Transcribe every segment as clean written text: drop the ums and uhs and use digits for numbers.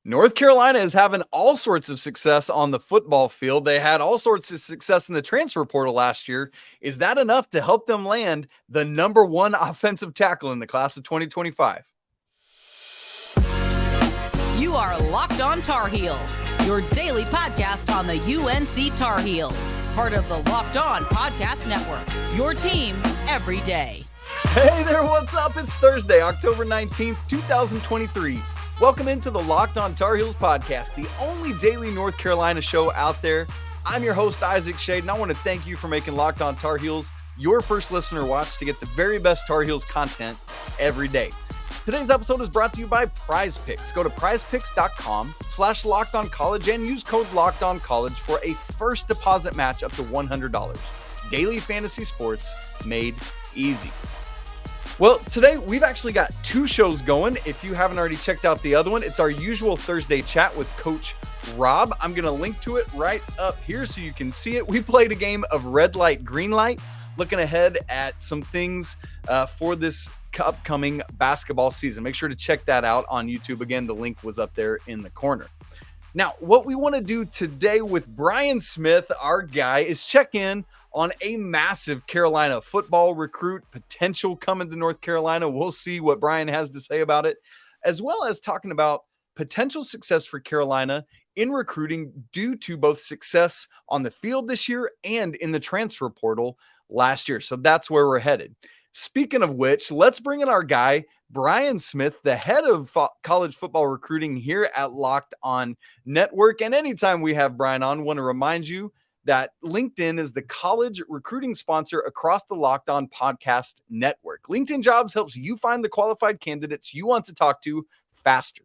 North Carolina is having all sorts of success on the football field. They had all sorts of success in the transfer portal last year. Is that enough to help them land the number one offensive tackle in the class of 2025? You are Locked On Tar Heels, your daily podcast on the UNC Tar Heels. Part of the Locked On Podcast Network, your team every day. Hey there, what's up? It's Thursday, October 19th, 2023. Welcome into the Locked On Tar Heels podcast, the only daily North Carolina show out there. I'm your host, Isaac Shade, and I want to thank you for making Locked On Tar Heels your first listener watch to get the very best Tar Heels content every day. Today's episode is brought to you by Prize Picks. Go to prizepicks.com/lockedoncollege and use code LOCKEDONCollege for a first deposit match up to $100. Daily fantasy sports made easy. Well, today we've actually got two shows going. If you haven't already checked out the other one, it's our usual Thursday chat with Coach Rob. I'm going to link to it right up here so you can see it. We played a game of red light, green light, looking ahead at some things for this upcoming basketball season. Make sure to check that out on YouTube. Again, the link was up there in the corner. Now, what we want to do today with Brian Smith, our guy, is check in on a massive Carolina football recruit potential coming to North Carolina. We'll see what Brian has to say about it, as well as talking about potential success for Carolina in recruiting due to both success on the field this year and in the transfer portal last year. So that's where we're headed. Speaking of which, let's bring in our guy, Brian Smith, the head of college football recruiting here at Locked On Network. And anytime we have Brian on, I want to remind you that LinkedIn is the college recruiting sponsor across the Locked On Podcast Network. LinkedIn Jobs helps you find the qualified candidates you want to talk to faster.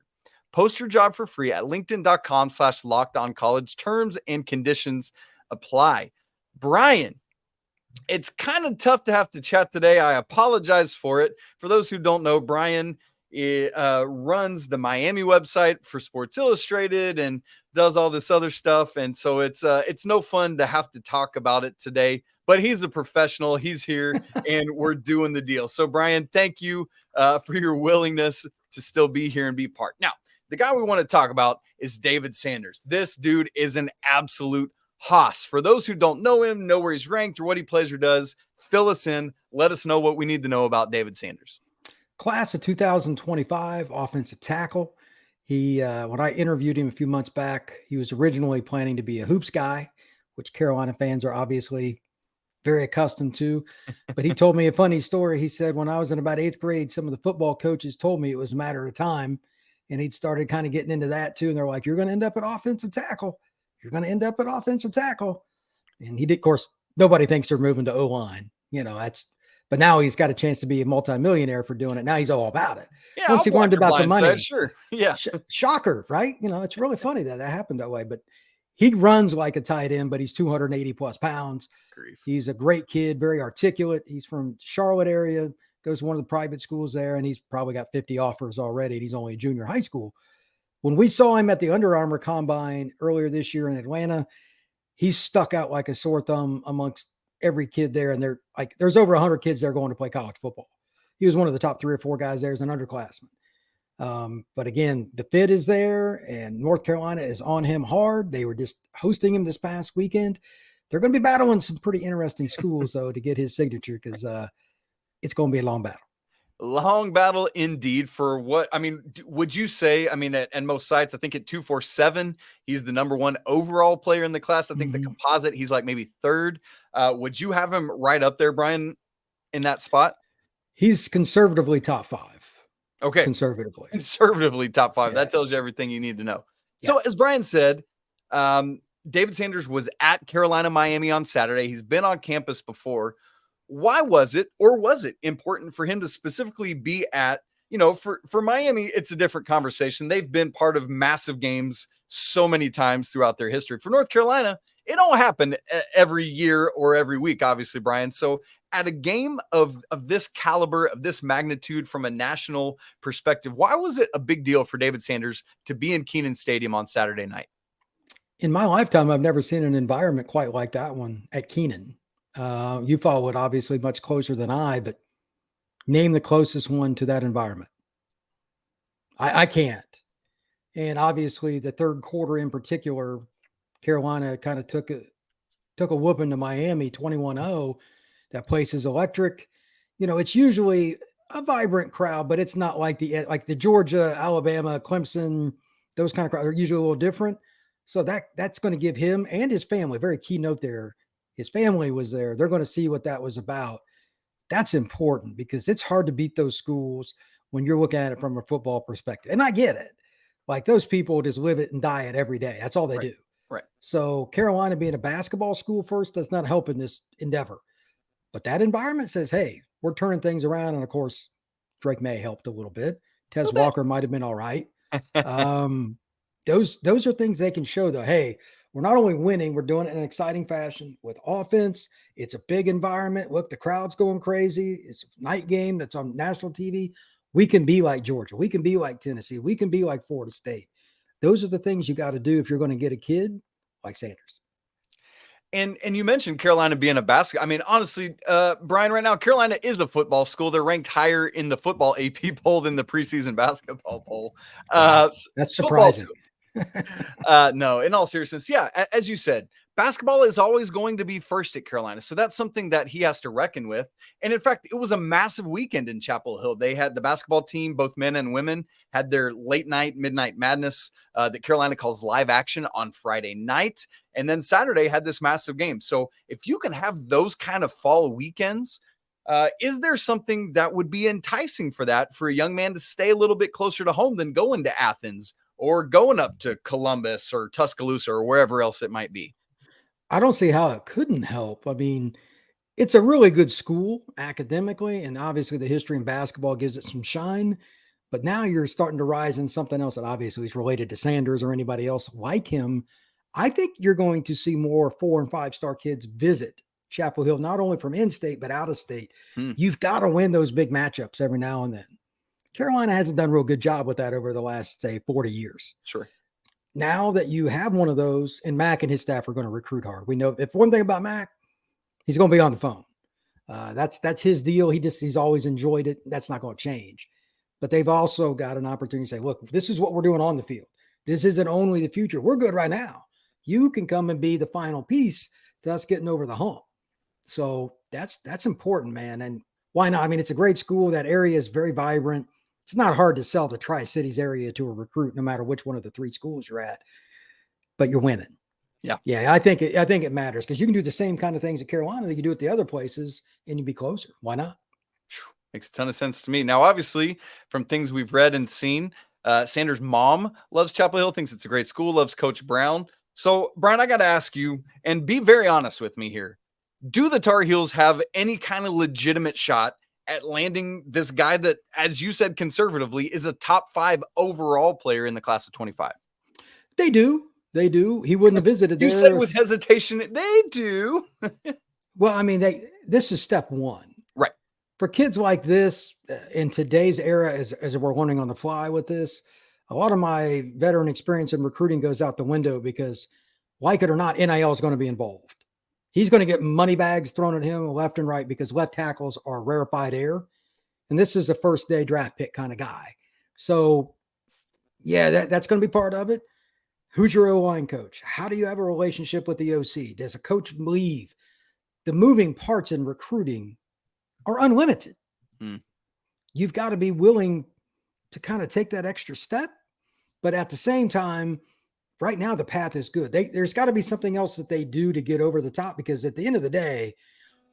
Post your job for free at linkedin.com/lockedoncollege. Terms and conditions apply. Brian, it's kind of tough to have to chat today. I apologize for it. For those who don't know, Brian runs the Miami website for Sports Illustrated and does all this other stuff. And so it's no fun to have to talk about it today, but he's a professional. He's here and we're doing the deal. So Brian, thank you for your willingness to still be here and be part. Now, the guy we want to talk about is David Sanders. This dude is an absolute Haas. For those who don't know him, know where he's ranked or what he plays or does, fill us in. Let us know what we need to know about David Sanders. Class of 2025 offensive tackle. He, when I interviewed him a few months back, he was originally planning to be a hoops guy, which Carolina fans are obviously very accustomed to. But he told me a funny story. He said, when I was in about 8th grade, some of the football coaches told me it was a matter of time. And he'd started kind of getting into that too. And they're like, you're going to end up at offensive tackle. You're going to end up at offensive tackle. And he did, of course, nobody thinks they're moving to O-line. But now he's got a chance to be a multimillionaire for doing it. Now he's all about it. Yeah, once he learned about the money. Sure. Yeah. Shocker, right? It's really funny that happened that way. But he runs like a tight end, but he's 280 plus pounds. Grief. He's a great kid, very articulate. He's from Charlotte area, goes to one of the private schools there, and he's probably got 50 offers already. And he's only a junior high school. When we saw him at the Under Armour Combine earlier this year in Atlanta, he stuck out like a sore thumb amongst every kid there. And there's over 100 kids there going to play college football. He was one of the top 3 or 4 guys there as an underclassman. But again, the fit is there, and North Carolina is on him hard. They were just hosting him this past weekend. They're going to be battling some pretty interesting schools, though, to get his signature because it's going to be a long battle. Long battle indeed. For what, would you say, at most sites, I think at 247, he's the number 1 overall player in the class. I think the composite, he's like maybe 3rd. Would you have him right up there, Brian, in that spot? He's conservatively top 5. Okay. Conservatively top 5. Yeah. That tells you everything you need to know. Yeah. So as Brian said, David Sanders was at Carolina, Miami on Saturday. He's been on campus before. Why was it important for him to specifically be at, for Miami, it's a different conversation. They've been part of massive games so many times throughout their history. For North Carolina, it don't happen every year or every week, obviously, Brian. So at a game of this caliber, of this magnitude from a national perspective, why was it a big deal for David Sanders to be in Keenan Stadium on Saturday night? In my lifetime, I've never seen an environment quite like that one at Keenan. You follow it obviously much closer than I, but name the closest one to that environment. I can't. And obviously the third quarter in particular, Carolina kind of took a whooping to Miami 21-0. That place is electric. It's usually a vibrant crowd, but it's not like the Georgia, Alabama, Clemson, those kind of crowds are usually a little different. So that's going to give him and his family, very key note there. His family was there. They're going to see what that was about. That's important because it's hard to beat those schools when you're looking at it from a football perspective. And I get it. Like those people just live it and die it every day. That's all they do. Right. So Carolina being a basketball school first does not help in this endeavor. But that environment says, hey, we're turning things around. And of course, Drake May helped a little bit. Tez Walker might have been all right. Those are things they can show though. Hey, we're not only winning, we're doing it in an exciting fashion with offense. It's a big environment. Look, the crowd's going crazy. It's a night game that's on national TV. We can be like Georgia. We can be like Tennessee. We can be like Florida State. Those are the things you got to do if you're going to get a kid like Sanders. And you mentioned Carolina being a basketball. I mean, honestly, Brian, right now, Carolina is a football school. They're ranked higher in the football AP poll than the preseason basketball poll. That's surprising. No, in all seriousness, yeah, as you said, basketball is always going to be first at Carolina. So that's something that he has to reckon with. And in fact, it was a massive weekend in Chapel Hill. They had the basketball team, both men and women, had their late night, midnight madness that Carolina calls live action on Friday night. And then Saturday had this massive game. So if you can have those kind of fall weekends, is there something that would be enticing for that for a young man to stay a little bit closer to home than going to Athens or going up to Columbus or Tuscaloosa or wherever else it might be? I don't see how it couldn't help. I mean, it's a really good school academically, and obviously the history in basketball gives it some shine. But now you're starting to rise in something else that obviously is related to Sanders or anybody else like him. I think you're going to see more 4 and 5 star kids visit Chapel Hill, not only from in-state, but out of state. You've got to win those big matchups every now and then. Carolina hasn't done a real good job with that over the last, say, 40 years. Sure. Now that you have one of those, and Mack and his staff are going to recruit hard. We know if one thing about Mack, he's going to be on the phone. That's his deal. He's always enjoyed it. That's not going to change. But they've also got an opportunity to say, look, this is what we're doing on the field. This isn't only the future. We're good right now. You can come and be the final piece to us getting over the hump. So that's important, man. And why not? I mean, it's a great school. That area is very vibrant. It's not hard to sell the Tri-Cities area to a recruit, no matter which one of the 3 schools you're at, but you're winning. Yeah. I think it matters because you can do the same kind of things at Carolina that you do at the other places and you'd be closer. Why not? Makes a ton of sense to me. Now, obviously, from things we've read and seen, Sanders' mom loves Chapel Hill, thinks it's a great school, loves Coach Brown. So, Brian, I got to ask you, and be very honest with me here. Do the Tar Heels have any kind of legitimate shot at landing this guy that, as you said, conservatively is a top 5 overall player in the class of 25? They do. He wouldn't have visited You there. said with hesitation, they do. Well, I mean, this is step 1. Right. For kids like this in today's era, as we're learning on the fly with this, a lot of my veteran experience in recruiting goes out the window because, like it or not, NIL is going to be involved. He's going to get money bags thrown at him left and right because left tackles are rarefied air. And this is a first day draft pick kind of guy. So yeah, that's going to be part of it. Who's your O-line coach? How do you have a relationship with the OC? Does a coach leave? The moving parts in recruiting are unlimited. You've got to be willing to kind of take that extra step. But at the same time, right now, the path is good. There's got to be something else that they do to get over the top because at the end of the day,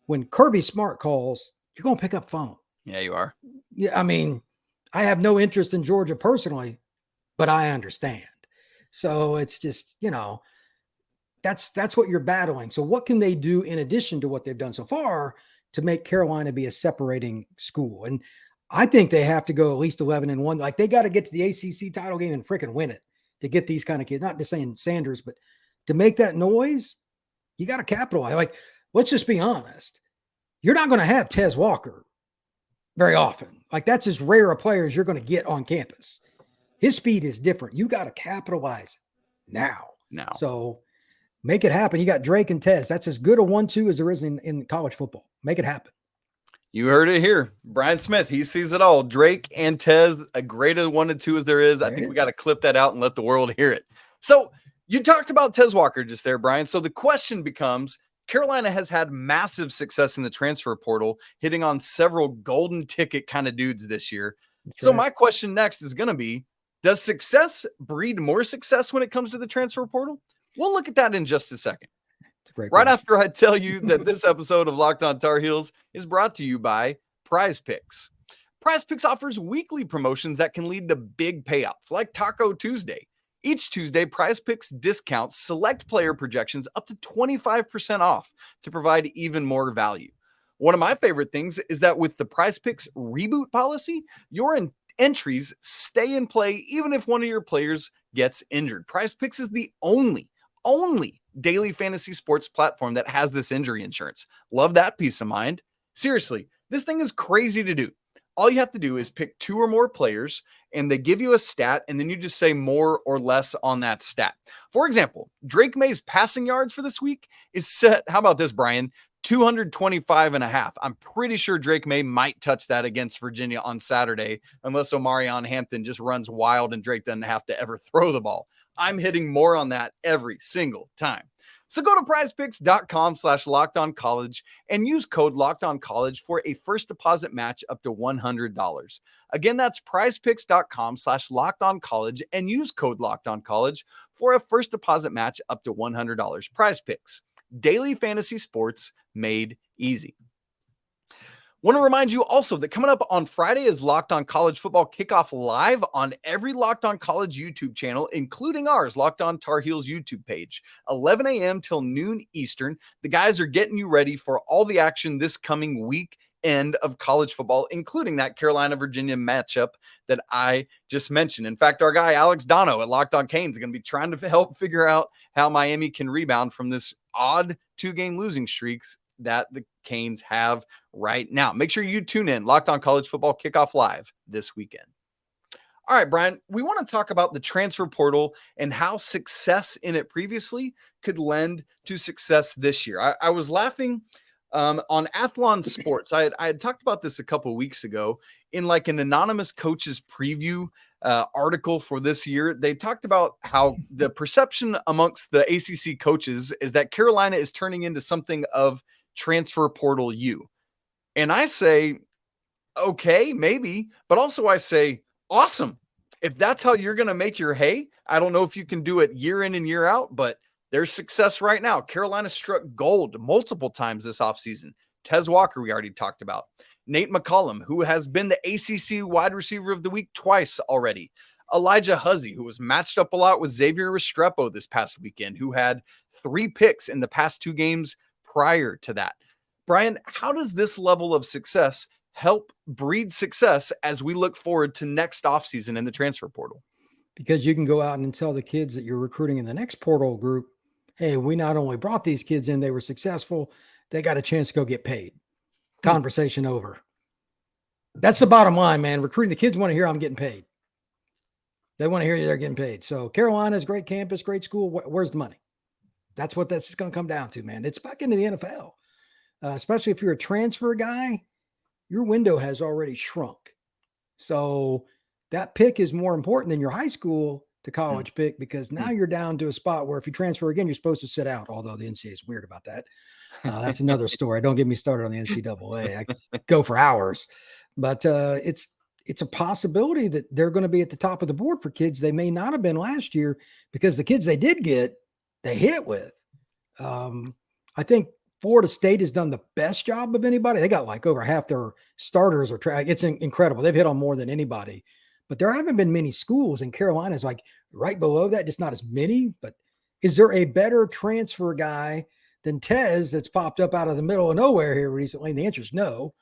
when Kirby Smart calls, you're going to pick up phone. Yeah, you are. Yeah, I mean, I have no interest in Georgia personally, but I understand. So it's just, that's what you're battling. So what can they do in addition to what they've done so far to make Carolina be a separating school? And I think they have to go at least 11-1. Like they got to get to the ACC title game and freaking win it to get these kind of kids, not just saying Sanders, but to make that noise, you got to capitalize. Like, let's just be honest. You're not going to have Tez Walker very often. Like that's as rare a player as you're going to get on campus. His speed is different. You got to capitalize now. So make it happen. You got Drake and Tez. That's as good a 1-2 as there is in college football. Make it happen. You heard it here. Brian Smith, he sees it all. Drake and Tez, a greater 1 and 2 as there is. I think we got to clip that out and let the world hear it. So you talked about Tez Walker just there, Brian. So the question becomes, Carolina has had massive success in the transfer portal, hitting on several golden ticket kind of dudes this year. So my question next is going to be, does success breed more success when it comes to the transfer portal? We'll look at that in just a second. Right after I tell you that this episode of Locked On Tar Heels is brought to you by Prize Picks. Prize Picks offers weekly promotions that can lead to big payouts, like Taco Tuesday. Each Tuesday, Prize Picks discounts select player projections up to 25% off to provide even more value. One of my favorite things is that with the Prize Picks reboot policy, your entries stay in play even if one of your players gets injured. Prize Picks is the only daily fantasy sports platform that has this injury insurance. Love that peace of mind. Seriously, this thing is crazy to do. All you have to do is pick 2 or more players, and they give you a stat, and then you just say more or less on that stat. For example, Drake May's passing yards for this week is set, how about this, Brian? 225.5. I'm pretty sure Drake May might touch that against Virginia on Saturday, unless Omarion Hampton just runs wild and Drake doesn't have to ever throw the ball. I'm hitting more on that every single time. So go to prizepicks.com/lockedoncollege and use code LockedOnCollege for a first deposit match up to $100. Again, that's prizepicks.com/lockedoncollege and use code LockedOnCollege for a first deposit match up to $100. Prize Picks, daily fantasy sports made easy. Want to remind you also that coming up on Friday is Locked On College Football Kickoff live on every Locked On College YouTube channel, including ours, Locked On Tar Heels YouTube page, 11 a.m. till noon Eastern. The guys are getting you ready for all the action this coming week end of college football, including that Carolina-Virginia matchup that I just mentioned. In fact, our guy Alex Dono at Locked On Canes is going to be trying to help figure out how Miami can rebound from this odd 2-game losing streaks that the Canes have right now. Make sure you tune in. Locked On College Football Kickoff live this weekend. All right, Brian, we want to talk about the transfer portal and how success in it previously could lend to success this year. I was laughing on Athlon Sports. I had talked about this a couple of weeks ago in like an anonymous coach's preview article for this year. They talked about how the perception amongst the ACC coaches is that Carolina is turning into something of transfer portal U. And I say, okay, maybe, but also I say, awesome. If that's how you're going to make your hay, I don't know if you can do it year in and year out, but there's success right now. Carolina struck gold multiple times this offseason. Tez Walker, we already talked about. Nate McCollum, who has been the ACC wide receiver of the week twice already. Alijah Huzzie, who was matched up a lot with Xavier Restrepo this past weekend, who had 3 picks in the past 2 games prior to that. Brian, how does this level of success help breed success as we look forward to next offseason in the transfer portal? Because you can go out and tell the kids that you're recruiting in the next portal group, hey, we not only brought these kids in, they were successful, they got a chance to go get paid. Conversation over. That's the bottom line, man. Recruiting, the kids want to hear I'm getting paid. They want to hear they're getting paid. So Carolina's great campus, great school. Where's the money? That's what this is going to come down to, man. It's back into the NFL, especially if you're a transfer guy. Your window has already shrunk. So that pick is more important than your high school to college pick, because now you're down to a spot where if you transfer again, you're supposed to sit out, although the NCAA is weird about that. That's another story. Don't get me started on the NCAA. I go for hours. But it's a possibility that they're going to be at the top of the board for kids they may not have been last year, because the kids they did get, they hit with. I think Florida State has done the best job of anybody. They got like over half their starters are it's incredible. They've hit on more than anybody, but there haven't been many schools, and Carolina's like right below that, just not as many. But is there a better transfer guy than Tez that's popped up out of the middle of nowhere here recently? And the answer is no.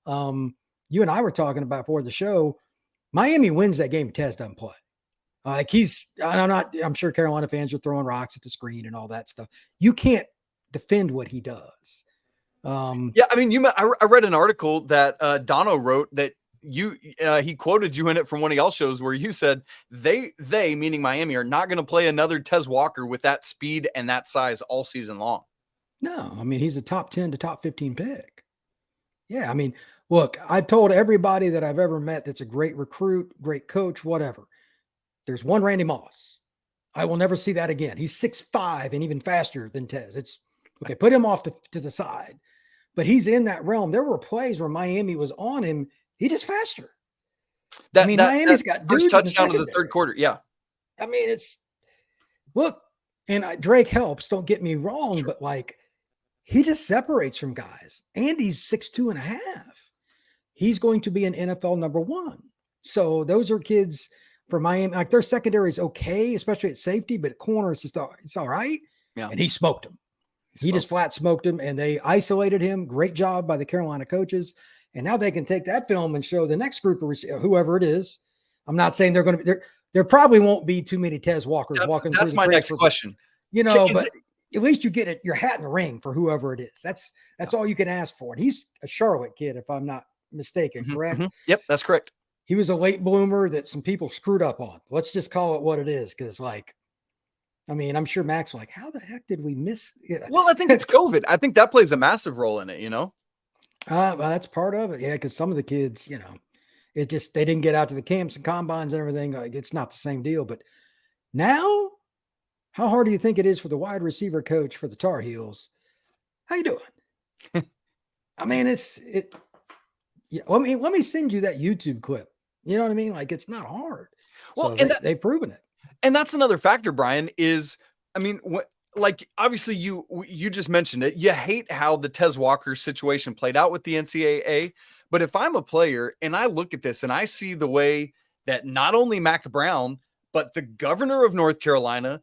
You and I were talking about before the show, Miami wins that game. Tez doesn't play. I'm sure Carolina fans are throwing rocks at the screen and all that stuff. You can't defend what he does. Yeah, I mean, I read an article that Dono wrote that he quoted you in it from one of y'all shows where you said they meaning Miami are not going to play another Tez Walker with that speed and that size all season long. No, I mean, he's a top 10 to top 15 pick. Yeah, I mean, Look, I've told everybody that I've ever met that's a great recruit, great coach, whatever. There's one Randy Moss. I will never see that again. He's 6'5" and even faster than Tez. It's okay. Put him off to the side, but he's in that realm. There were plays where Miami was on him. He just faster. Miami's got dudes first touchdown of the third quarter. Yeah. I mean, look, and Drake helps. Don't get me wrong, Sure. but like he just separates from guys. And he's 6'2.5". He's going to be an NFL number 1. So those are kids for Miami. Like their secondary is okay, especially at safety, but at corner it's all right. Yeah. And he smoked him. He just flat smoked him, and they isolated him. Great job by the Carolina coaches. And now they can take that film and show the next group of receivers, whoever it is. I'm not saying they're going to be there. Probably won't be too many Tez Walkers walking through. That's my next question. But at least you get your hat in the ring for whoever it is. That's all you can ask for. And he's a Charlotte kid, if I'm not mistaken, correct? Mm-hmm. Yep, that's correct. He was a late bloomer that some people screwed up on. Let's just call it what it is. Because, I'm sure Mack's like, how the heck did we miss it? Well, I think it's COVID. I think that plays a massive role in it, Well, that's part of it. Yeah, because some of the kids, they didn't get out to the camps and combines and everything. Like, it's not the same deal. But now, how hard do you think it is for the wide receiver coach for the Tar Heels? How you doing? Let me send you that YouTube clip. You know what I mean? Like, it's not hard. Well, so they've proven it. And that's another factor, Brian, is, obviously you just mentioned it. You hate how the Tez Walker situation played out with the NCAA. But if I'm a player and I look at this and I see the way that not only Mack Brown, but the governor of North Carolina,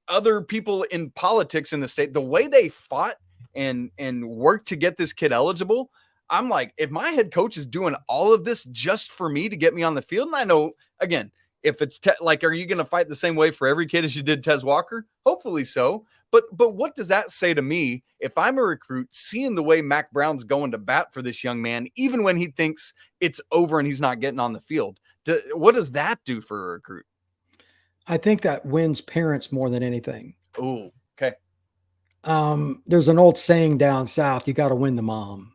other people in politics in the state, the way they fought and worked to get this kid eligible, I'm like, if my head coach is doing all of this just for me to get me on the field, and I know, again, if it's are you going to fight the same way for every kid as you did Tez Walker? Hopefully so. But what does that say to me if I'm a recruit seeing the way Mack Brown's going to bat for this young man, even when he thinks it's over and he's not getting on the field? What does that do for a recruit? I think that wins parents more than anything. Oh, okay. There's an old saying down south, you got to win the mom.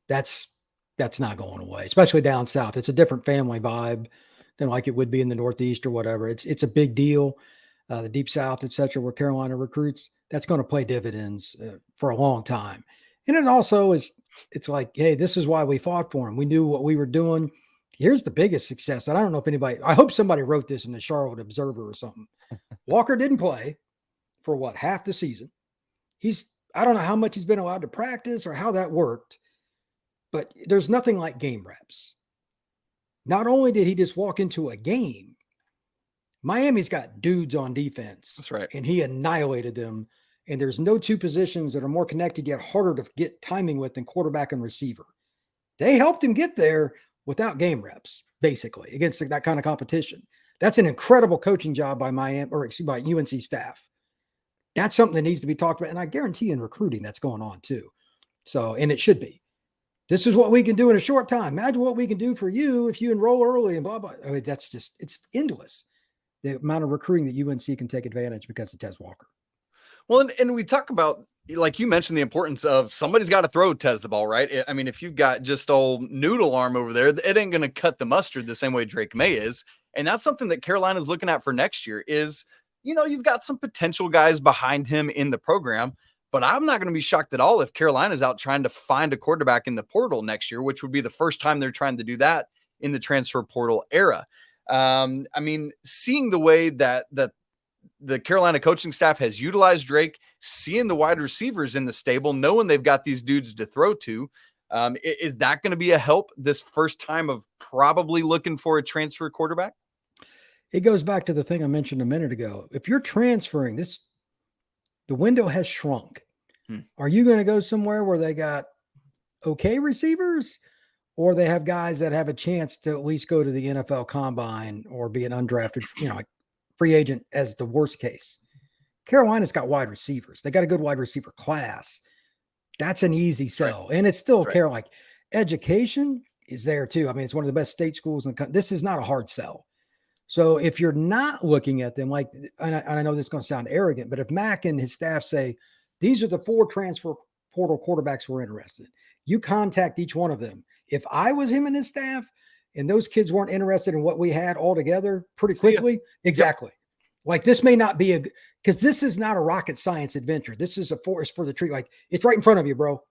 That's not going away, especially down south. It's a different family vibe than like it would be in the Northeast or whatever. It's a big deal. The Deep South, et cetera, where Carolina recruits, that's going to play dividends for a long time. And it also it's like, hey, this is why we fought for him. We knew what we were doing. Here's the biggest success. And I don't know if I hope somebody wrote this in the Charlotte Observer or something. Walker didn't play for half the season. I don't know how much he's been allowed to practice or how that worked, but there's nothing like game reps. Not only did he just walk into a game, Miami's got dudes on defense. That's right. And he annihilated them. And there's no two positions that are more connected yet harder to get timing with than quarterback and receiver. They helped him get there without game reps, basically, against that kind of competition. That's an incredible coaching job by by UNC staff. That's something that needs to be talked about. And I guarantee in recruiting that's going on too. So, and it should be. This is what we can do in a short time. Imagine what we can do for you if you enroll early and blah, blah. I mean, it's endless. The amount of recruiting that UNC can take advantage because of Tez Walker. Well, and we talk about, like you mentioned, the importance of somebody's got to throw Tez the ball, right? I mean, if you've got just old noodle arm over there, it ain't going to cut the mustard the same way Drake May is. And that's something that Carolina's looking at for next year is, you've got some potential guys behind him in the program, but I'm not going to be shocked at all if Carolina's out trying to find a quarterback in the portal next year, which would be the first time they're trying to do that in the transfer portal era. Seeing the way that the Carolina coaching staff has utilized Drake, seeing the wide receivers in the stable, knowing they've got these dudes to throw to, is that going to be a help this first time of probably looking for a transfer quarterback? It goes back to the thing I mentioned a minute ago. If you're transferring the window has shrunk. Are you going to go somewhere where they got okay receivers, or they have guys that have a chance to at least go to the NFL combine or be an undrafted, like free agent as the worst case? Carolina's got wide receivers. They got a good wide receiver class. That's an easy sell. Right. And it's still Carolina. Education is there too. I mean, it's one of the best state schools in the country. This is not a hard sell. So if you're not looking at them, and I know this is going to sound arrogant, but if Mack and his staff say, these are the 4 transfer portal quarterbacks were interested. You contact each one of them. If I was him and his staff and those kids weren't interested in what we had altogether pretty quickly, exactly. Yep. Like this may not be because this is not a rocket science adventure. This is a forest for the tree. Like it's right in front of you, bro.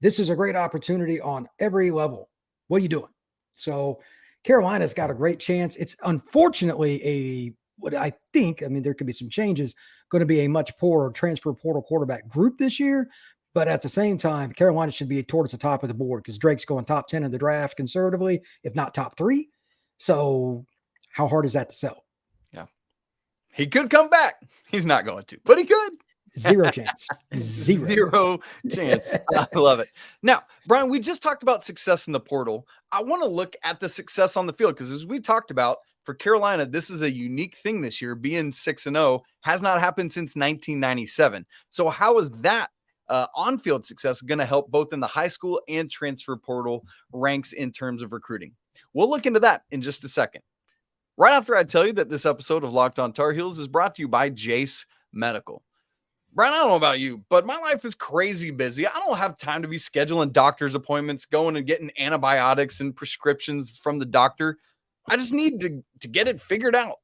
This is a great opportunity on every level. What are you doing? So Carolina's got a great chance. It's unfortunately what I think, I mean, there could be some changes, going to be a much poorer transfer portal quarterback group this year. But at the same time, Carolina should be towards the top of the board because Drake's going top 10 in the draft conservatively, if not top 3. So how hard is that to sell? Yeah. He could come back. He's not going to, but he could. Zero chance. Zero chance. I love it. Now, Brian, we just talked about success in the portal. I want to look at the success on the field because as we talked about, for Carolina, this is a unique thing this year. Being 6-0 has not happened since 1997. So how is that on-field success going to help both in the high school and transfer portal ranks in terms of recruiting? We'll look into that in just a second. Right after I tell you that this episode of Locked On Tar Heels is brought to you by Jace Medical. Brian, I don't know about you, but my life is crazy busy. I don't have time to be scheduling doctor's appointments, going and getting antibiotics and prescriptions from the doctor. I just need to get it figured out.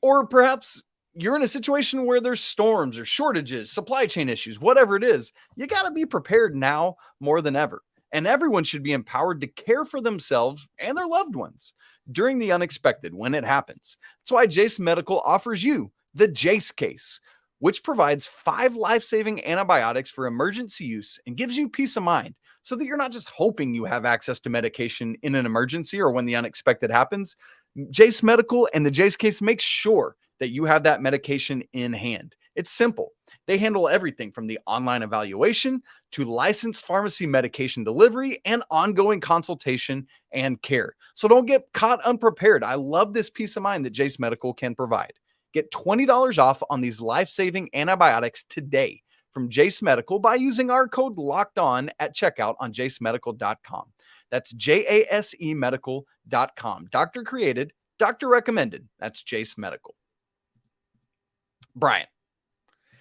Or perhaps you're in a situation where there's storms or shortages, supply chain issues, whatever it is. You got to be prepared now more than ever. And everyone should be empowered to care for themselves and their loved ones during the unexpected when it happens. That's why Jace Medical offers you the Jace case, which provides 5 life-saving antibiotics for emergency use and gives you peace of mind so that you're not just hoping you have access to medication in an emergency or when the unexpected happens. Jace Medical and the Jace case make sure that you have that medication in hand. It's simple. They handle everything from the online evaluation to licensed pharmacy medication delivery and ongoing consultation and care. So don't get caught unprepared. I love this peace of mind that Jace Medical can provide. Get $20 off on these life-saving antibiotics today from Jace Medical by using our code LOCKEDON at checkout on jacemedical.com. That's JASE medical.com. Doctor created, doctor recommended. That's Jace Medical. Brian,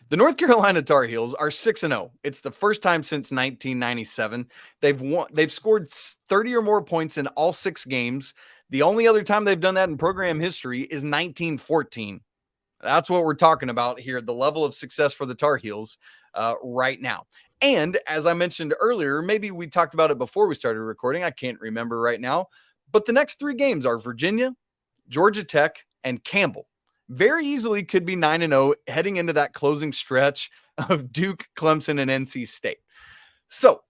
the North Carolina Tar Heels are 6-0. It's the first time since 1997. They've scored 30 or more points in all 6 games. The only other time they've done that in program history is 1914. That's what we're talking about here, the level of success for the Tar Heels right now. And as I mentioned earlier, maybe we talked about it before we started recording. I can't remember right now. But the next 3 games are Virginia, Georgia Tech, and Campbell. Very easily could be 9-0 heading into that closing stretch of Duke, Clemson, and NC State. So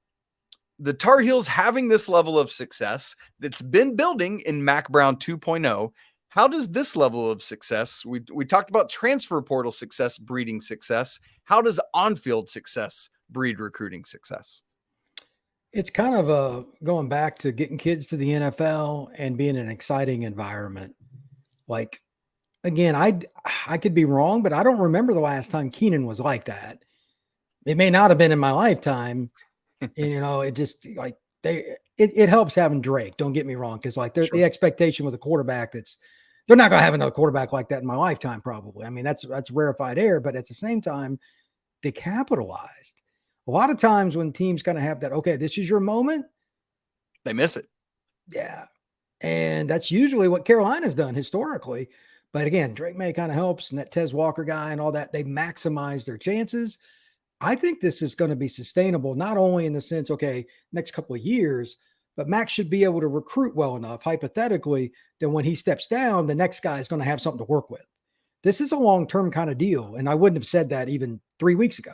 the Tar Heels having this level of success that's been building in Mack Brown 2.0. How does this level of success, we talked about transfer portal success, breeding success. How does on-field success breed recruiting success? It's kind of going back to getting kids to the NFL and being an exciting environment. Like, again, I could be wrong, but I don't remember the last time Keenan was like that. It may not have been in my lifetime. And, it just like it helps having Drake. Don't get me wrong. Cause like the expectation with a quarterback they're not going to have another quarterback like that in my lifetime. Probably. I mean, that's rarefied air, but at the same time, they capitalized. A lot of times when teams kind of have that, okay, this is your moment, they miss it. Yeah. And that's usually what Carolina's done historically. But again, Drake May kind of helps, and that Tez Walker guy and all that, they maximize their chances. I think this is going to be sustainable, not only in the sense, okay, next couple of years, but Max should be able to recruit well enough, hypothetically, that when he steps down, the next guy is going to have something to work with. This is a long-term kind of deal. And I wouldn't have said that even 3 weeks ago,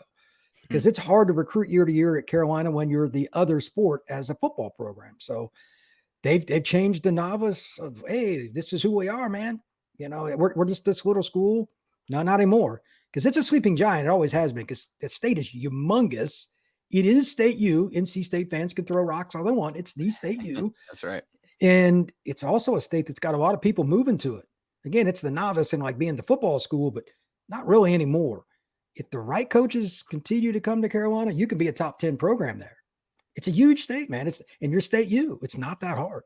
because it's hard to recruit year to year at Carolina when you're the other sport as a football program. So they've changed the novice of, hey, this is who we are, man. We're just this little school. No, not anymore. Because it's a sleeping giant. It always has been, because the state is humongous. It is State U. NC State fans can throw rocks all they want. It's the State U. That's right. And it's also a state that's got a lot of people moving to it. Again, it's the novice and like being the football school, but not really anymore. If the right coaches continue to come to Carolina, you can be a top 10 program there. It's a huge state, man. And your State U. It's not that hard.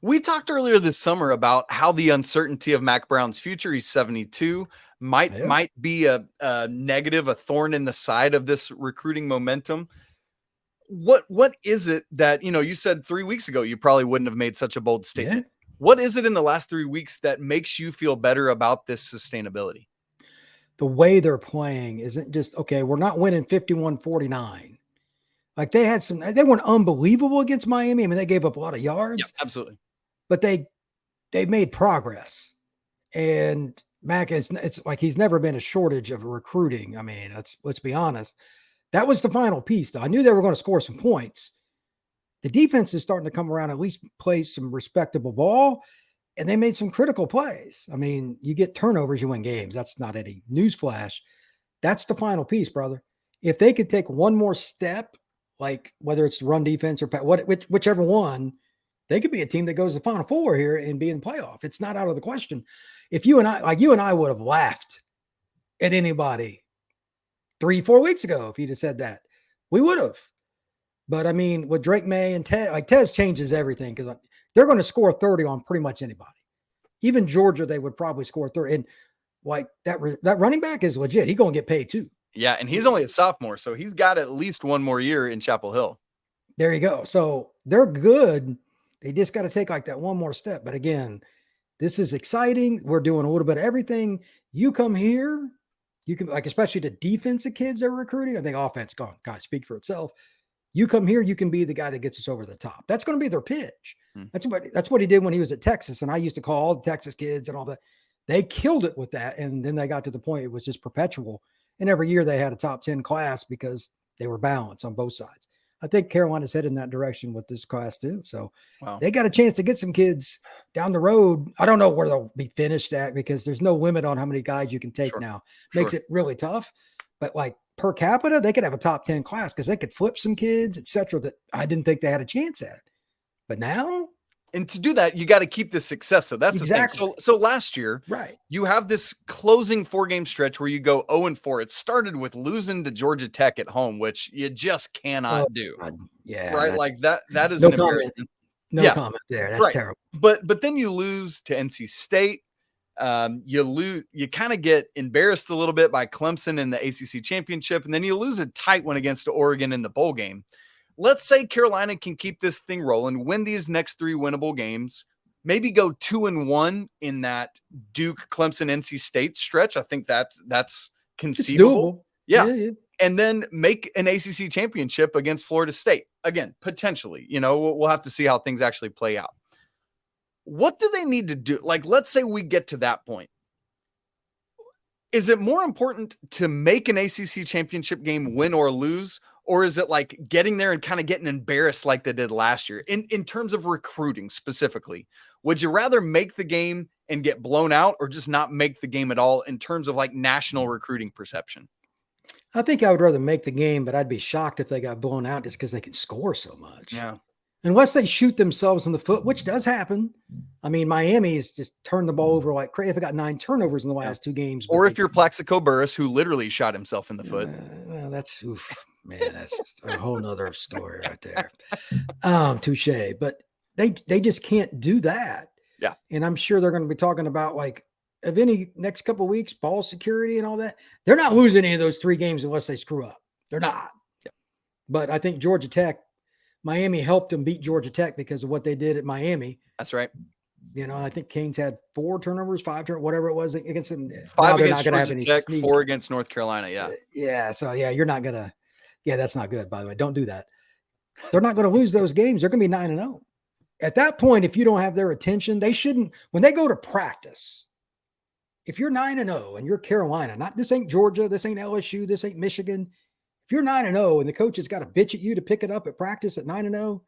We talked earlier this summer about how the uncertainty of Mack Brown's future, he's 72, might be a negative, a thorn in the side of this recruiting momentum. What is it that, you said 3 weeks ago you probably wouldn't have made such a bold statement. Yeah. What is it in the last 3 weeks that makes you feel better about this sustainability? The way they're playing isn't just, okay, we're not winning 51-49. Like they weren't unbelievable against Miami. I mean, they gave up a lot of yards. Yeah, absolutely. But they made progress. And Mack it's like he's never been a shortage of recruiting. I mean, let's be honest. That was the final piece, though. I knew they were going to score some points. The defense is starting to come around, at least play some respectable ball, and they made some critical plays. I mean, you get turnovers, you win games. That's not any newsflash. That's the final piece, brother. If they could take one more step, like whether it's the run defense or whichever one, they could be a team that goes to the Final Four here and be in playoff. It's not out of the question. If you and I would have laughed at anybody 3-4 weeks ago if you'd have said that. We would have. But I mean, with Drake May and Tez changes everything because they're going to score 30 on pretty much anybody. Even Georgia, they would probably score 30. And like that running back is legit. He's going to get paid too. Yeah, and he's only a sophomore, so he's got at least one more year in Chapel Hill. There you go. So they're good. They just got to take like that one more step. But again, this is exciting. We're doing a little bit of everything. You come here, you can, like, especially the defensive kids they're recruiting. I think offense can kind of speak for itself. You come here, you can be the guy that gets us over the top. That's going to be their pitch. That's what he did when he was at Texas. And I used to call all the Texas kids and all that. They killed it with that. And then they got to the point it was just perpetual. And every year they had a top 10 class because they were balanced on both sides. I think Carolina's headed in that direction with this class too. So They got a chance to get some kids down the road. I don't know where they'll be finished at because there's no limit on how many guys you can take now. Makes it really tough. But like per capita, they could have a top 10 class because they could flip some kids, et cetera, that I didn't think they had a chance at. But now. And to do that, you got to keep the success. So that's exactly the thing. So last year, you have this closing 4-game stretch where you go 0-4. It started with losing to Georgia Tech at home, which you just cannot do. Yeah. Right. Like that is no an comment. No comment there. That's terrible. But then you lose to NC State. You kind of get embarrassed a little bit by Clemson in the ACC championship. And then you lose a tight one against Oregon in the bowl game. Let's say Carolina can keep this thing rolling, win these next 3 winnable games, maybe go 2-1 in that Duke, Clemson, NC State stretch. I think that's conceivable. Yeah. And then make an ACC championship against Florida State. Again, potentially, we'll have to see how things actually play out. What do they need to do? Like, let's say we get to that point. Is it more important to make an ACC championship game, win or lose? Or is it like getting there and kind of getting embarrassed like they did last year in terms of recruiting specifically? Would you rather make the game and get blown out or just not make the game at all in terms of like national recruiting perception? I think I would rather make the game, but I'd be shocked if they got blown out just because they can score so much. Yeah. Unless they shoot themselves in the foot, which does happen. I mean, Miami's just turned the ball over like crazy. They got 9 turnovers in the last 2 games. Or if you're Plaxico Burress, who literally shot himself in the foot. Well, that's man, that's a whole nother story right there. Touche. But they just can't do that. Yeah. And I'm sure they're going to be talking about like of any next couple of weeks, ball security and all that. They're not losing any of those 3 games unless they screw up. They're not. Yeah. But I think Georgia Tech, Miami helped them beat Georgia Tech because of what they did at Miami. That's right. I think Canes had 4 turnovers, 5 turnovers, whatever it was against them. 5 against Georgia Tech, 4 against North Carolina. Yeah. Yeah. So you're not going to, that's not good, by the way. Don't do that. They're not going to lose those games. They're going to be 9-0. At that point, if you don't have their attention, they shouldn't, when they go to practice, if you're 9-0 and you're Carolina, this ain't Georgia, this ain't LSU, this ain't Michigan. If you're 9-0 and the coach has got to bitch at you to pick it up at practice at 9-0,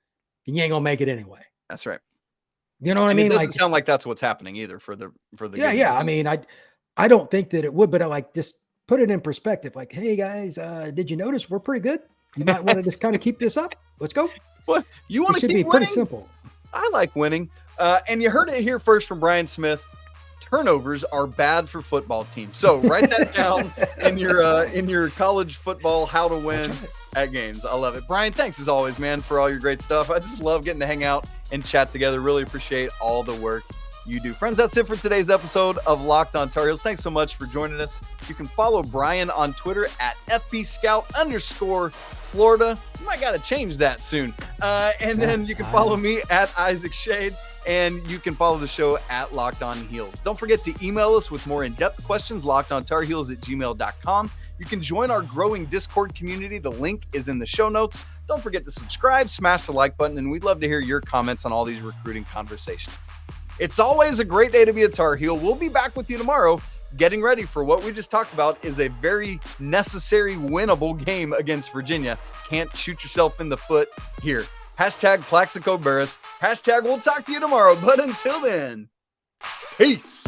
then you ain't gonna make it anyway. That's right. You know what I mean? It doesn't sound like that's what's happening either for the Yeah. I mean, I don't think that it would, but I like just put it in perspective. Like, hey guys, did you notice we're pretty good? You might want to just kind of keep this up. Let's go. What you want to keep be winning? Pretty simple. I like winning. And you heard it here first from Brian Smith. Turnovers are bad for football teams. So write that down in your college football how to win at games. I love it. Brian, thanks as always, man, for all your great stuff. I just love getting to hang out and chat together. Really appreciate all the work you do. Friends, that's it for today's episode of Locked On Tar Heels. Thanks so much for joining us. You can follow Brian on Twitter at FBScout_Florida. You might got to change that soon. And then you can follow me at Isaac Shade, and you can follow the show at Locked On Heels. Don't forget to email us with more in-depth questions, lockedontarheels@gmail.com. You can join our growing Discord community. The link is in the show notes. Don't forget to subscribe, smash the like button, and we'd love to hear your comments on all these recruiting conversations. It's always a great day to be a Tar Heel. We'll be back with you tomorrow, getting ready for what we just talked about is a very necessary, winnable game against Virginia. Can't shoot yourself in the foot here. Hashtag Plaxico Burris. Hashtag we'll talk to you tomorrow. But until then, peace.